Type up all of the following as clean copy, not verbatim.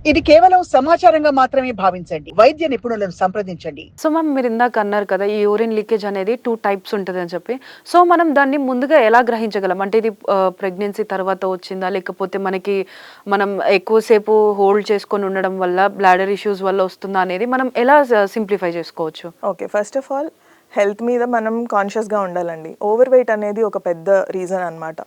ఇది కేవలం సమాచారంగా మాత్రమే భావించండి. వైద్య నిపుణులను సంప్రదించండి. సో మ్యామ్, మీరు ఇందాక అన్నారు కదా, ఈ యూరిన్ లీకేజ్ అనేది 2 టైప్స్ ఉంటదని చెప్పి. సో మనం దాన్ని ముందుగా ఎలా గ్రహించగలం? అంటే ఇది ప్రెగ్నెన్సీ తర్వాత వచ్చిందా? లేకపోతే మనం ఎక్కువ సేపు హోల్డ్ చేసుకొని ఉండడం వల్ల, బ్లాడర్ ఇష్యూస్ వల్ల వస్తుందా అనేది మనం ఎలా సింప్లిఫై చేసుకోవచ్చు? Okay, first of all health మీద మనం కాన్షియస్గా ఉండాలండి. ఓవర్ వెయిట్ అనేది ఒక పెద్ద రీజన్ అనమాట.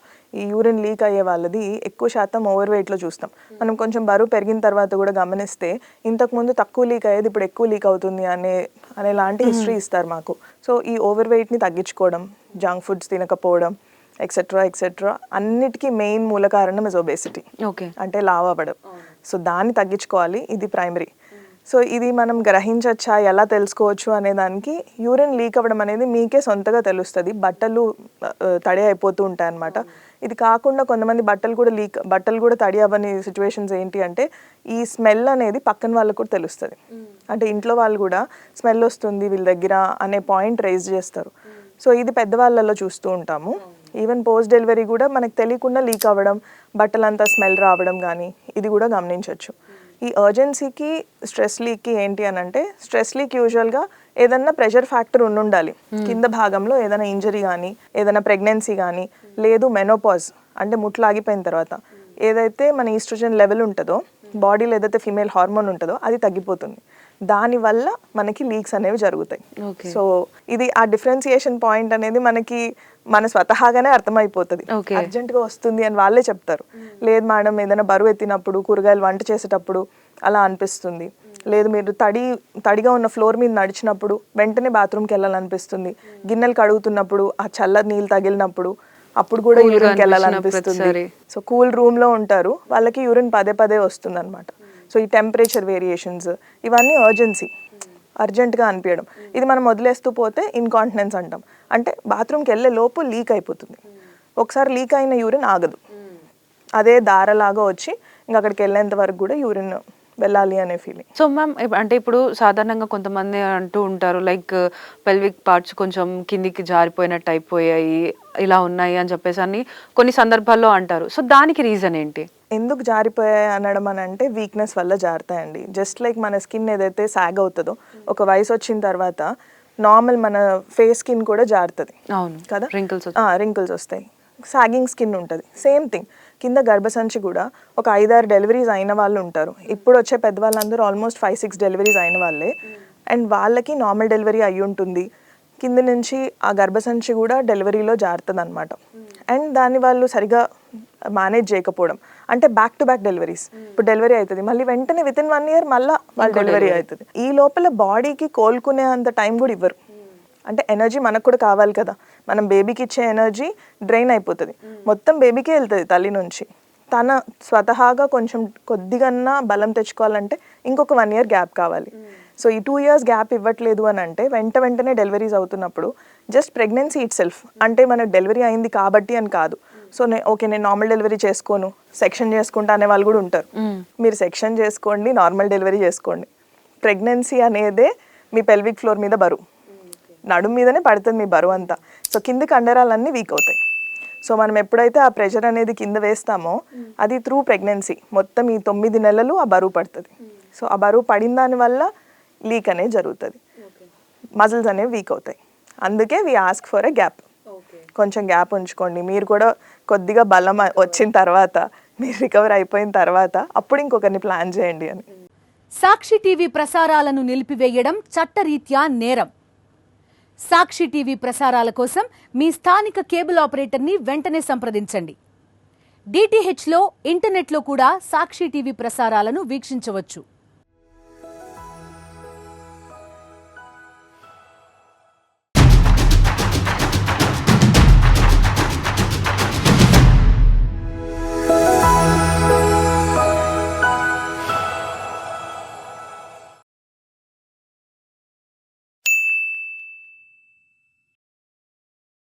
ఈ యూరిన్ లీక్ అయ్యే వాళ్ళది ఎక్కువ శాతం ఓవర్ వెయిట్లో చూస్తాం. మనం కొంచెం బరువు పెరిగిన తర్వాత కూడా గమనిస్తే ఇంతకుముందు తక్కువ లీక్ అయ్యేది ఇప్పుడు ఎక్కువ లీక్ అవుతుంది అనేలాంటి హిస్టరీ ఇస్తారు మాకు. సో ఈ ఓవర్ వెయిట్ని తగ్గించుకోవడం, జంక్ ఫుడ్స్ తినకపోవడం, ఎక్సెట్రా అన్నిటికీ మెయిన్ మూల కారణం ఇస్ ఒబేసిటీ. ఓకే, అంటే లావ్ అవ్వడం. సో దాన్ని తగ్గించుకోవాలి, ఇది ప్రైమరీ. సో ఇది మనం గ్రహించచ్చా, ఎలా తెలుసుకోవచ్చు అనే దానికి యూరిన్ లీక్ అవ్వడం అనేది మీకే సొంతగా తెలుస్తుంది. బట్టలు తడి అయిపోతూ ఉంటాయి అన్నమాట. ఇది కాకుండా కొంతమంది బట్టలు కూడా తడి అవ్వని సిచ్యువేషన్స్ ఏంటి అంటే, ఈ స్మెల్ అనేది పక్కన వాళ్ళకు కూడా తెలుస్తుంది. అంటే ఇంట్లో వాళ్ళు కూడా స్మెల్ వస్తుంది వీళ్ళ దగ్గర అనే పాయింట్ రైజ్ చేస్తారు. సో ఇది పెద్దవాళ్ళలో చూస్తూ ఉంటాము. ఈవెన్ పోస్ట్ డెలివరీ కూడా మనకు తెలియకుండా లీక్ అవ్వడం, బట్టలంతా స్మెల్ రావడం కానీ ఇది కూడా గమనించవచ్చు. ఈ అర్జెన్సీకి స్ట్రెస్ లీక్కి ఏంటి అని అంటే, స్ట్రెస్ లీక్ యూజువల్గా ఏదన్నా ప్రెషర్ ఫ్యాక్టర్ ఉండాలి. కింద భాగంలో ఏదైనా ఇంజరీ కానీ, ఏదైనా ప్రెగ్నెన్సీ కానీ, లేదు మెనోపాజ్ అంటే ముట్లు ఆగిపోయిన తర్వాత ఏదైతే మన ఈస్ట్రోజన్ లెవెల్ ఉంటుందో, బాడీలో ఏదైతే ఫీమేల్ హార్మోన్ ఉంటుందో అది తగ్గిపోతుంది. దానివల్ల మనకి లీక్స్ అనేవి జరుగుతాయి. సో ఇది ఆ డిఫరెన్సియేషన్ పాయింట్ అనేది మన స్వతహాగానే అర్థమైపోతుంది. అర్జెంట్గా వస్తుంది అని వాళ్ళే చెప్తారు. లేదు మేడం, ఏదైనా బరువు ఎత్తినప్పుడు, కూరగాయలు వంట చేసేటప్పుడు అలా అనిపిస్తుంది. లేదు మీరు తడిగా ఉన్న ఫ్లోర్ మీద నడిచినప్పుడు వెంటనే బాత్రూమ్కి వెళ్ళాలనిపిస్తుంది. గిన్నెలు కడుగుతున్నప్పుడు ఆ చల్ల నీళ్ళు తగిలినప్పుడు అప్పుడు కూడా యూరిన్కి వెళ్ళాలనిపిస్తుంది. సో కూల్ రూమ్లో ఉంటారు, వాళ్ళకి యూరిన్ పదే వస్తుంది అనమాట. సో ఈ టెంపరేచర్ వేరియేషన్స్ ఇవన్నీ అర్జెంట్గా అనిపించడం, ఇది మనం వదిలేస్తూ పోతే ఇన్కాంటినెన్స్ అంటాం. అంటే బాత్రూమ్కి వెళ్ళే లోపు లీక్ అయిపోతుంది. ఒకసారి లీక్ అయిన యూరిన్ ఆగదు, అదే దారలాగా వచ్చి ఇంకా అక్కడికి వెళ్ళేంత వరకు కూడా యూరిన్ వెళ్ళాలి అనే ఫీలింగ్. సో మ్యామ్, అంటే ఇప్పుడు సాధారణంగా కొంతమంది అంటూ ఉంటారు, లైక్ పెల్విక్ పార్ట్స్ కొంచెం కిందికి జారిపోయినట్టు అయిపోయాయి, ఇలా ఉన్నాయి అని చెప్పేసి కొన్ని సందర్భాల్లో అంటారు. సో దానికి రీజన్ ఏంటి? ఎందుకు జారిపోయాయి అనడం అని అంటే, వీక్నెస్ వల్ల జారుతాయండి. జస్ట్ లైక్ మన స్కిన్ ఏదైతే సాగ్ అవుతుందో ఒక వయసు వచ్చిన తర్వాత నార్మల్ మన ఫేస్ స్కిన్ కూడా జారుతుంది కదా, రింకిల్స్ వస్తాయి, సాగింగ్ స్కిన్ ఉంటుంది. సేమ్ థింగ్ కింద గర్భసంచి కూడా ఒక 5-6 డెలివరీస్ అయిన వాళ్ళు ఉంటారు. ఇప్పుడు వచ్చే పెద్దవాళ్ళందరూ ఆల్మోస్ట్ 5-6 డెలివరీస్ అయిన వాళ్ళే. అండ్ వాళ్ళకి నార్మల్ డెలివరీ అయ్యి ఉంటుంది, కింద నుంచి ఆ గర్భసంచి కూడా డెలివరీలో జారుతుంది అనమాట. అండ్ దాన్ని వాళ్ళు సరిగా మేనేజ్ చేయకపోవడం, అంటే బ్యాక్ టు బ్యాక్ డెలివరీస్. ఇప్పుడు డెలివరీ అవుతుంది, మళ్ళీ వెంటనే విత్ ఇన్ 1 year మళ్ళీ వాళ్ళు డెలివరీ అవుతుంది. ఈ లోపల బాడీకి కోలుకునే అంత టైం కూడా ఇవ్వరు. అంటే ఎనర్జీ మనకు కూడా కావాలి కదా, మనం బేబీకి ఇచ్చే ఎనర్జీ డ్రైన్ అయిపోతుంది, మొత్తం బేబీకే వెళ్తుంది తల్లి నుంచి. తన స్వతహాగా కొద్దిగా బలం తెచ్చుకోవాలంటే ఇంకొక 1 year గ్యాప్ కావాలి. సో ఈ 2 years గ్యాప్ ఇవ్వట్లేదు అని అంటే వెంటనే డెలివరీస్ అవుతున్నప్పుడు జస్ట్ ప్రెగ్నెన్సీ ఇట్ సెల్ఫ్, అంటే మనకు డెలివరీ అయింది కాబట్టి అని కాదు. సో నేను నార్మల్ డెలివరీ చేసుకోను, సెక్షన్ చేసుకుంటా అనే వాళ్ళు కూడా ఉంటారు. మీరు సెక్షన్ చేసుకోండి, నార్మల్ డెలివరీ చేసుకోండి, ప్రెగ్నెన్సీ అనేదే మీ పెల్విక్ ఫ్లోర్ మీద బరువు, నడుము మీదనే పడుతుంది మీ బరువు అంతా. సో కింద కండరాలన్నీ వీక్ అవుతాయి. సో మనం ఎప్పుడైతే ఆ ప్రెషర్ అనేది కింద వేస్తామో అది త్రూ ప్రెగ్నెన్సీ మొత్తం ఈ 9 నెలలు ఆ బరువు పడుతుంది. సో ఆ బరువు పడిన దాని వల్ల లీక్ అనేది జరుగుతుంది, మజిల్స్ అనేవి వీక్ అవుతాయి. అందుకే we ask for a gap. కొంచెం గ్యాప్ ఉంచుకోండి. మీరు కూడా కొద్దిగా బలం వచ్చిన తర్వాత, మీరు రికవర్ అయిపోయిన తర్వాత అప్పుడు ఇంకొకరిని ప్లాన్ చేయండి అని. సాక్షి టీవీ ప్రసారాలను నిలిపివేయడం చట్టరీత్యా నేరం. సాక్షి టీవీ ప్రసారాల కోసం మీ స్థానిక కేబుల్ ఆపరేటర్ని వెంటనే సంప్రదించండి. DTHలో, ఇంటర్నెట్లో కూడా సాక్షి టీవీ ప్రసారాలను వీక్షించవచ్చు.